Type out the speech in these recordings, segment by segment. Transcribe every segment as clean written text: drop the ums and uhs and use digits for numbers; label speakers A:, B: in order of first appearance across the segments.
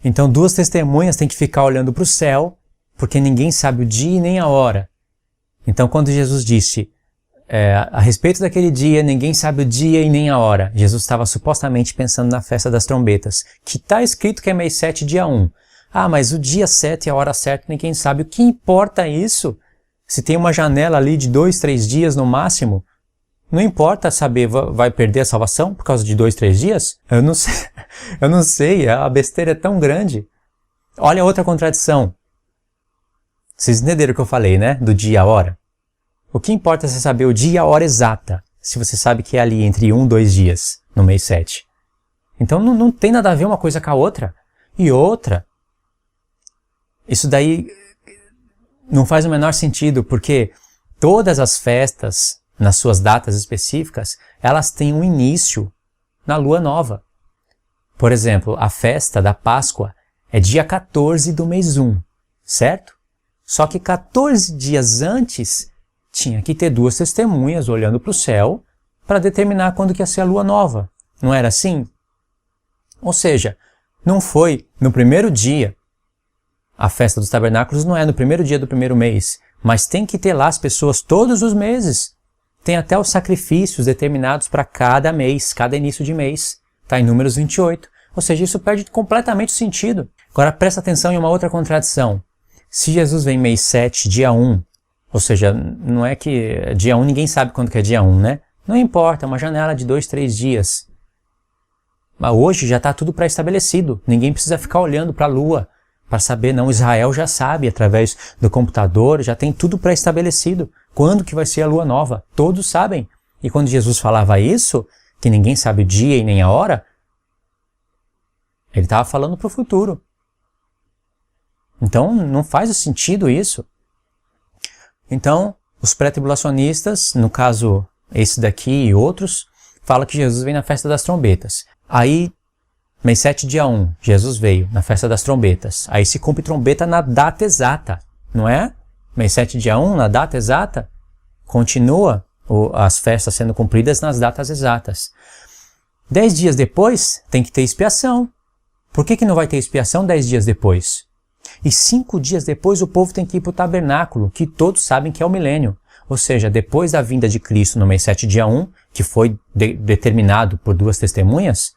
A: Então 2 testemunhas têm que ficar olhando para o céu, porque ninguém sabe o dia e nem a hora. Então quando Jesus disse, a respeito daquele dia, ninguém sabe o dia e nem a hora, Jesus estava supostamente pensando na festa das trombetas, que está escrito que é mês 7, dia 1. Ah, mas o dia 7 e a hora certa ninguém sabe. O que importa isso? Se tem uma janela ali de 2, 3 dias no máximo, não importa saber, vai perder a salvação por causa de 2, 3 dias? Eu não sei, eu não sei, a besteira é tão grande. Olha outra contradição. Vocês entenderam o que eu falei, né? Do dia e a hora. O que importa é você saber o dia e a hora exata, se você sabe que é ali entre 1 e 2 dias, no mês 7. Então não tem nada a ver uma coisa com a outra. E outra, isso daí não faz o menor sentido, porque todas as festas, nas suas datas específicas, elas têm um início na lua nova. Por exemplo, a festa da Páscoa é dia 14 do mês 1, certo? Só que 14 dias antes, tinha que ter 2 testemunhas olhando para o céu para determinar quando que ia ser a lua nova. Não era assim? Ou seja, não foi no primeiro dia. A festa dos tabernáculos não é no primeiro dia do primeiro mês, mas tem que ter lá as pessoas todos os meses. Tem até os sacrifícios determinados para cada mês, cada início de mês. Está em Números 28. Ou seja, isso perde completamente o sentido. Agora presta atenção em uma outra contradição. Se Jesus vem mês 7, dia 1, ou seja, não é que dia 1 ninguém sabe quando que é dia 1, né? Não importa, é uma janela de 2, 3 dias. Mas hoje já está tudo pré-estabelecido. Ninguém precisa ficar olhando para a lua para saber, não. Israel já sabe, através do computador, já tem tudo pré-estabelecido. Quando que vai ser a lua nova? Todos sabem. E quando Jesus falava isso, que ninguém sabe o dia e nem a hora, ele estava falando para o futuro. Então, não faz sentido isso. Então, os pré-tribulacionistas, no caso esse daqui e outros, falam que Jesus vem na festa das trombetas. Aí, mês 7, dia 1, Jesus veio na festa das trombetas. Aí se cumpre trombeta na data exata, não é? Mês 7, dia 1, na data exata, continua as festas sendo cumpridas nas datas exatas. 10 dias depois, tem que ter expiação. Por que não vai ter expiação 10 dias depois? E 5 dias depois o povo tem que ir para o tabernáculo, que todos sabem que é o milênio. Ou seja, depois da vinda de Cristo no mês 7, dia 1, que foi determinado por 2 testemunhas,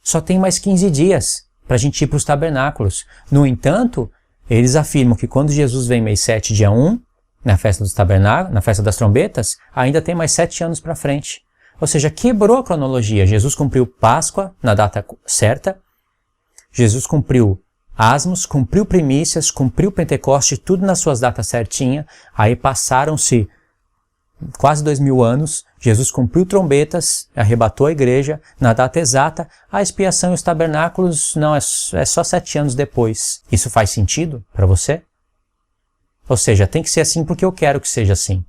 A: só tem mais 15 dias para a gente ir para os tabernáculos. No entanto, eles afirmam que quando Jesus vem mês 7, dia 1, na festa dos tabernáculos, na festa das trombetas, ainda tem mais 7 anos para frente. Ou seja, quebrou a cronologia. Jesus cumpriu Páscoa na data certa, Jesus cumpriu Asmos, cumpriu Primícias, cumpriu Pentecoste, tudo nas suas datas certinhas. Aí passaram-se quase 2000 anos, Jesus cumpriu trombetas, arrebatou a igreja na data exata. A expiação e os tabernáculos não, é só 7 anos depois. Isso faz sentido para você? Ou seja, tem que ser assim porque eu quero que seja assim.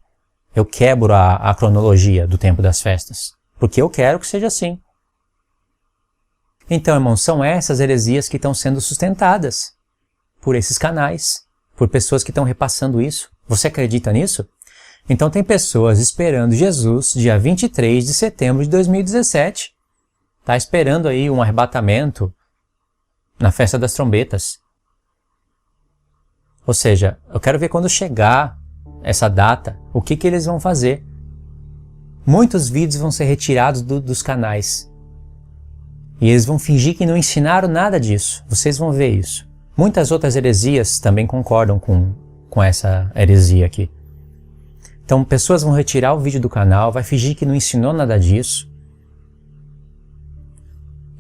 A: Eu quebro a cronologia do tempo das festas, porque eu quero que seja assim. Então, irmãos, são essas heresias que estão sendo sustentadas por esses canais, por pessoas que estão repassando isso. Você acredita nisso? Então tem pessoas esperando Jesus dia 23 de setembro de 2017. Está esperando aí um arrebatamento na festa das trombetas. Ou seja, eu quero ver quando chegar essa data, o que eles vão fazer. Muitos vídeos vão ser retirados dos canais. E eles vão fingir que não ensinaram nada disso. Vocês vão ver isso. Muitas outras heresias também concordam com essa heresia aqui. Então, pessoas vão retirar o vídeo do canal, vai fingir que não ensinou nada disso.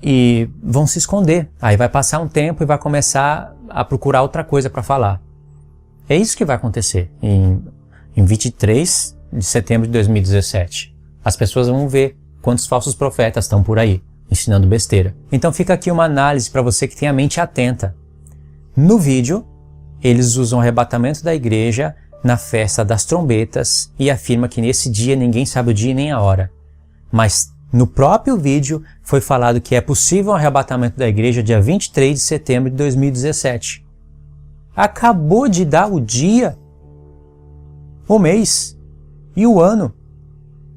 A: E vão se esconder. Aí vai passar um tempo e vai começar a procurar outra coisa para falar. É isso que vai acontecer em 23 de setembro de 2017. As pessoas vão ver quantos falsos profetas estão por aí, ensinando besteira. Então fica aqui uma análise para você que tem a mente atenta. No vídeo, eles usam o arrebatamento da igreja na festa das trombetas e afirma que nesse dia ninguém sabe o dia nem a hora. Mas no próprio vídeo foi falado que é possível o arrebatamento da igreja dia 23 de setembro de 2017. Acabou de dar o dia, o mês e o ano.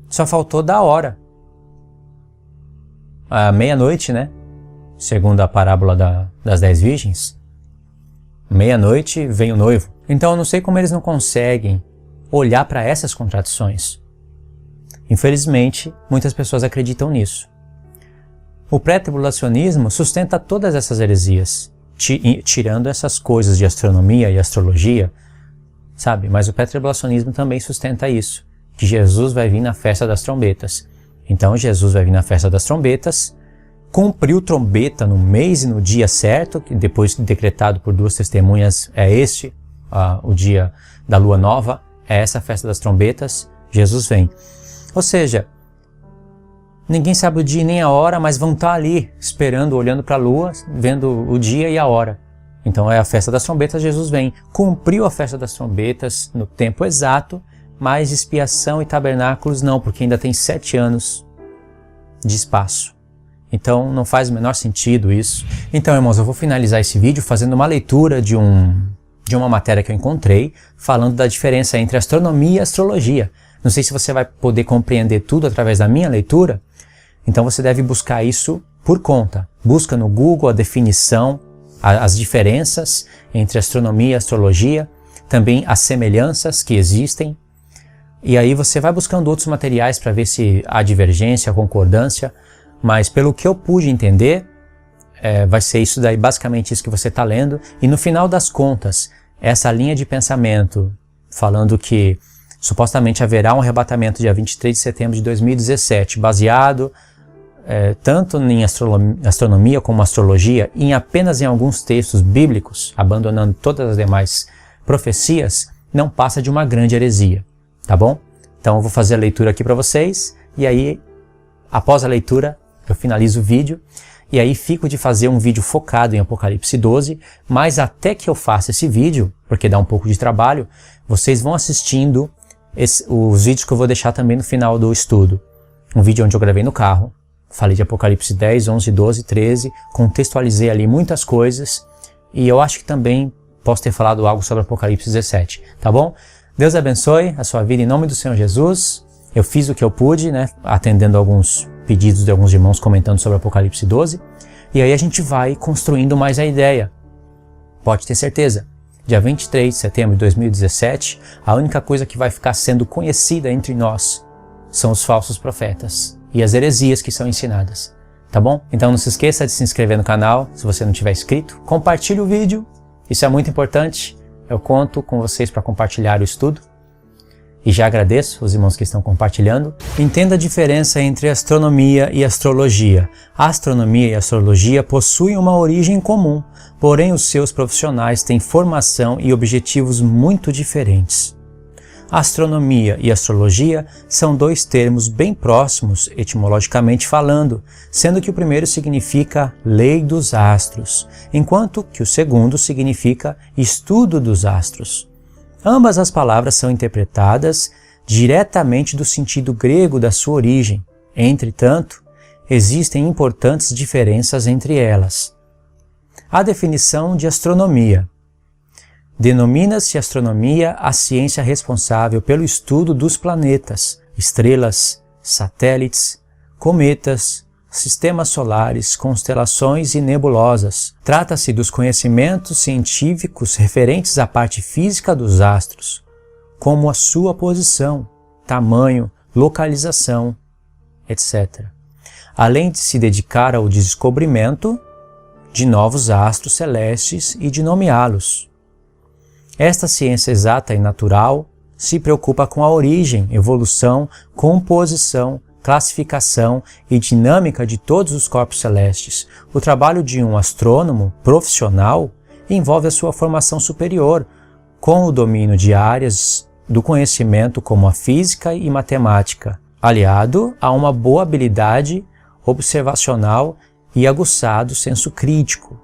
A: Só faltou dar a hora. À meia-noite, né? segundo a parábola das 10 virgens. Meia-noite vem o noivo. Então eu não sei como eles não conseguem olhar para essas contradições. Infelizmente, muitas pessoas acreditam nisso. O pré-tribulacionismo sustenta todas essas heresias, tirando essas coisas de astronomia e astrologia, sabe? Mas o pré-tribulacionismo também sustenta isso, que Jesus vai vir na festa das trombetas. Então Jesus vai vir na festa das trombetas, cumpriu trombeta no mês e no dia certo, que depois decretado por 2 testemunhas é o dia da lua nova, é essa festa das trombetas, Jesus vem. Ou seja, ninguém sabe o dia nem a hora, mas vão estar ali, esperando, olhando para a lua, vendo o dia e a hora. Então é a festa das trombetas, Jesus vem. Cumpriu a festa das trombetas no tempo exato, mas expiação e tabernáculos não, porque ainda tem 7 anos de espaço. Então não faz o menor sentido isso. Então, irmãos, eu vou finalizar esse vídeo fazendo uma leitura de uma matéria que eu encontrei, falando da diferença entre astronomia e astrologia. Não sei se você vai poder compreender tudo através da minha leitura, então você deve buscar isso por conta. Busca no Google a definição, as diferenças entre astronomia e astrologia, também as semelhanças que existem, e aí você vai buscando outros materiais para ver se há divergência, concordância, mas pelo que eu pude entender, vai ser isso daí, basicamente isso que você está lendo, e no final das contas, essa linha de pensamento falando que supostamente haverá um arrebatamento dia 23 de setembro de 2017, baseado tanto em astronomia como astrologia, e apenas em alguns textos bíblicos, abandonando todas as demais profecias, não passa de uma grande heresia, tá bom? Então eu vou fazer a leitura aqui para vocês, e aí, após a leitura, eu finalizo o vídeo, e aí fico de fazer um vídeo focado em Apocalipse 12, mas até que eu faça esse vídeo, porque dá um pouco de trabalho, vocês vão assistindo os vídeos que eu vou deixar também no final do estudo. Um vídeo onde eu gravei no carro, falei de Apocalipse 10, 11, 12, 13, contextualizei ali muitas coisas, e eu acho que também posso ter falado algo sobre Apocalipse 17, tá bom? Deus abençoe a sua vida em nome do Senhor Jesus. Eu fiz o que eu pude, né, atendendo alguns pedidos de alguns irmãos comentando sobre Apocalipse 12, e aí a gente vai construindo mais a ideia. Pode ter certeza, dia 23 de setembro de 2017, a única coisa que vai ficar sendo conhecida entre nós são os falsos profetas e as heresias que são ensinadas, tá bom? Então não se esqueça de se inscrever no canal, se você não tiver inscrito, compartilhe o vídeo, isso é muito importante, eu conto com vocês para compartilhar o estudo. E já agradeço os irmãos que estão compartilhando. Entenda a diferença entre astronomia e astrologia. A astronomia e a astrologia possuem uma origem comum, porém os seus profissionais têm formação e objetivos muito diferentes. Astronomia e astrologia são dois termos bem próximos etimologicamente falando, sendo que o primeiro significa lei dos astros, enquanto que o segundo significa estudo dos astros. Ambas as palavras são interpretadas diretamente do sentido grego da sua origem. Entretanto, existem importantes diferenças entre elas. A definição de astronomia. Denomina-se astronomia a ciência responsável pelo estudo dos planetas, estrelas, satélites, cometas, sistemas solares, constelações e nebulosas. Trata-se dos conhecimentos científicos referentes à parte física dos astros, como a sua posição, tamanho, localização, etc. Além de se dedicar ao descobrimento de novos astros celestes e de nomeá-los. Esta ciência exata e natural se preocupa com a origem, evolução, composição, classificação e dinâmica de todos os corpos celestes. O trabalho de um astrônomo profissional envolve a sua formação superior, com o domínio de áreas do conhecimento como a física e matemática, aliado a uma boa habilidade observacional e aguçado senso crítico.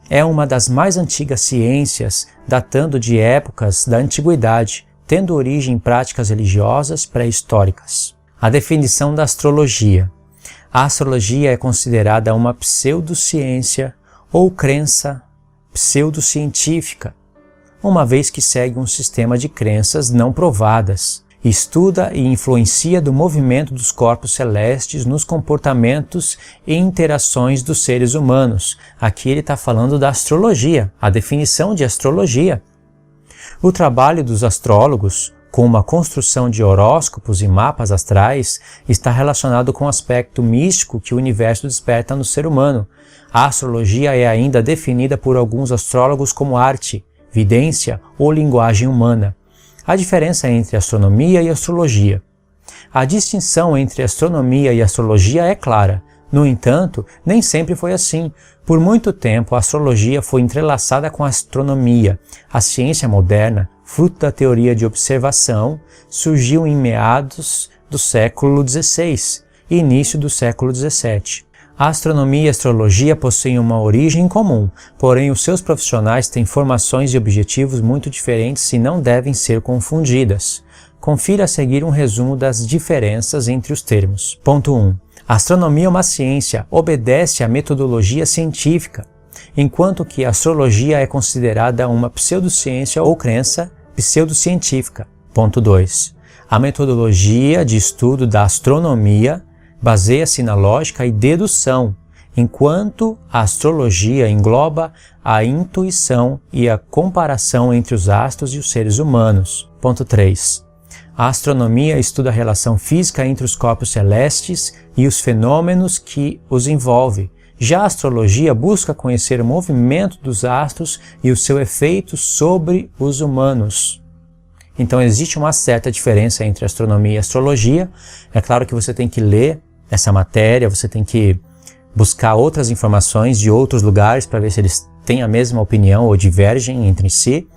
A: É uma das mais antigas ciências, datando de épocas da antiguidade, tendo origem em práticas religiosas pré-históricas. A definição da astrologia. A astrologia é considerada uma pseudociência ou crença pseudocientífica, uma vez que segue um sistema de crenças não provadas estuda e influencia do movimento dos corpos celestes nos comportamentos e interações dos seres humanos. Aqui ele está falando da astrologia, a definição de astrologia. O trabalho dos astrólogos, com uma construção de horóscopos e mapas astrais, está relacionado com o aspecto místico que o universo desperta no ser humano. A astrologia é ainda definida por alguns astrólogos como arte, vidência ou linguagem humana. A diferença entre astronomia e astrologia. A distinção entre astronomia e astrologia é clara. No entanto, nem sempre foi assim. Por muito tempo, a astrologia foi entrelaçada com a astronomia. A ciência moderna, fruto da teoria de observação, surgiu em meados do século XVI e início do século XVII. A astronomia e a astrologia possuem uma origem comum, porém os seus profissionais têm formações e objetivos muito diferentes e não devem ser confundidas. Confira a seguir um resumo das diferenças entre os termos. Ponto 1. A astronomia é uma ciência, obedece à metodologia científica, enquanto que a astrologia é considerada uma pseudociência ou crença pseudocientífica. Ponto 2. A metodologia de estudo da astronomia baseia-se na lógica e dedução, enquanto a astrologia engloba a intuição e a comparação entre os astros e os seres humanos. Ponto 3. A astronomia estuda a relação física entre os corpos celestes e os fenômenos que os envolvem. Já a astrologia busca conhecer o movimento dos astros e o seu efeito sobre os humanos. Então existe uma certa diferença entre astronomia e astrologia. É claro que você tem que ler essa matéria, você tem que buscar outras informações de outros lugares para ver se eles têm a mesma opinião ou divergem entre si,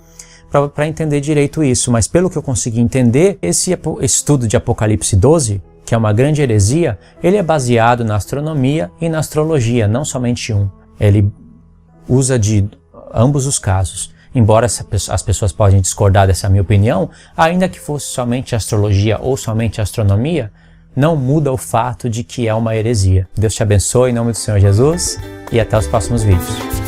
A: para entender direito isso. Mas pelo que eu consegui entender, esse estudo de Apocalipse 12, que é uma grande heresia, ele é baseado na astronomia e na astrologia, não somente um. Ele usa de ambos os casos. Embora as pessoas podem discordar dessa minha opinião, ainda que fosse somente astrologia ou somente astronomia, não muda o fato de que é uma heresia. Deus te abençoe em nome do Senhor Jesus e até os próximos vídeos.